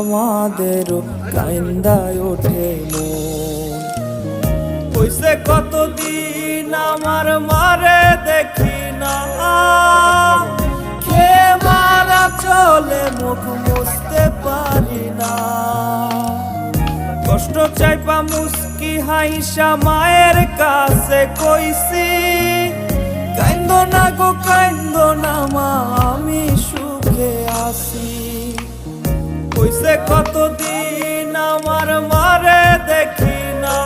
আমাদেরও কাইন্দায় ওঠে মন। কইছে কতদিন আমার মারে দেখি না, খে মারা চলে মুখ মুছতে পারি না। কষ্ট চাইপা মুস্কি হাইসা মায়ের কাছে কইছি, কাইন্দো না গো কাইন্দো না মা, আমি সুখে আছি। কইছে কতদিন আমার মারে দেখি না,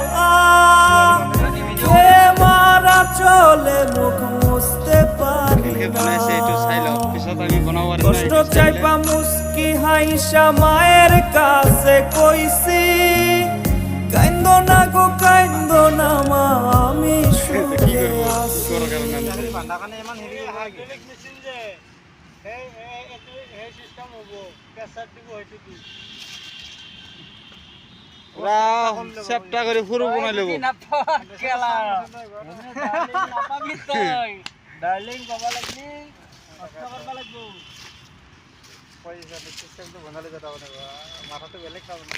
কে মারা চলে মুখ মুছতে পারি না। কষ্ট চাইপা মুস্কি হাইসা মায়ের কাছে কইছি, কাইন্দো না গো কাইন্দো না মা, আমি সুখে আছি। চেপটা করে ফুরু বনাই লব ডার্লিং বাবা লাগনি কষ্ট করবা লাগবো। পয়সা সিস্টেমটো বনালে যেটা মানে মাথাটো বেলেগ কাম না।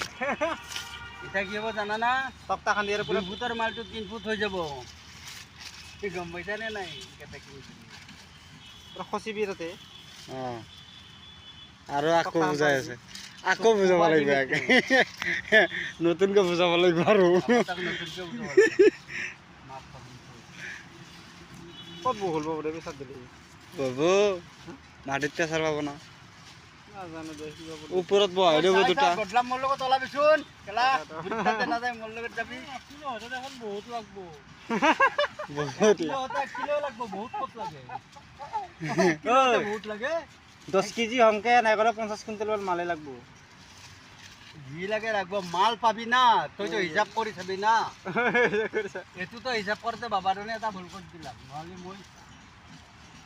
এটা কি হব জানা না, তক্তা খান দিয়ে পুরো ফুটৰ মালটো 3 ফুট হৈ যাব। কি গম পাইছা নে নাই? কেটা কি পুরো খসিবি তাতে। আৰু আকৌ বুজাই আছে, আকৌ বুজাব লাগিব। নতুনকৈ বুজাব লাগিব আৰু কত বহুল বাবু ৰে বিসাদ দিলি বাবু মাটিত পেছাৰ পাব না, নাজানো দে কি বাবু ওপৰত বহাই দিব দুটা। বদলাম মোৰ লগত ওলাবিচোন কেলা বুঝতে না যায় মোৰ লগত যাবি। কিলো হতে দেখোন বহুত লাগবো, বহুত কিলো লাগবো, বহুত কত লাগে। বহুত লাগে 10 কেজি হংকে নাই করে 50 কুইন্টাল মালে লাগবো। জি লাগে রাখবো, মাল পাবি না তুই তো হিসাব করে থাকবি না। এটু তো হিসাব করতে বাবারনে এটা ভুল করে দিলাম, নহলে মই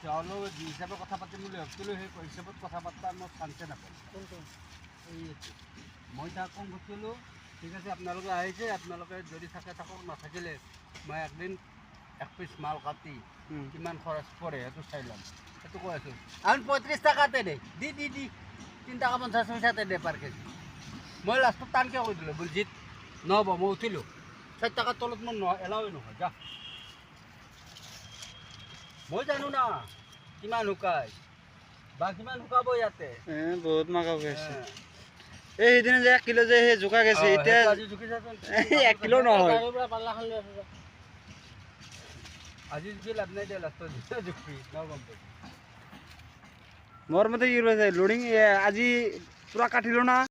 চাউলো জি হিসাবে কথা পাতিম বুলি ভাবছিলো, সেই হিসাবত কথা পাতার মোৰ চান্সে নাপাই। মই তাক কম করছিলো, ঠিক আছে আপনালোকে আহিছে, আপনালোকে যদি থাকে থাকক, নাথাকিলে মই একদিন 1 পিস মাল কাটি কিমান খরচ পড়ে সেইটো চাই লম। সেইটো কৈ আছো আমি 35 টাকাতে দে দি দি দি 3 টাকা 50 পয়সাতে দে পার কেজি। মই লাষ্টত টানকে কৈ দিলো বুলজিত নহব, মই উঠিলো 4 টাকাৰ তলত মই এলাওৱে নহয় যা। মই জানো না কিমান শুকাই বা কিমান শুকাব ইয়াতে। বহুত মাকা গৈছে। এই সেইদিনা যে 1 কিলো যে সেই জোকা গেছে, এতিয়া 1 কিলো নহয়। আজি কি লাভ নাই দে, লাষ্টত জুখি ন গম পাই। মোৰ মতে কি লোডিং আজি পুৰা কাটিলো না।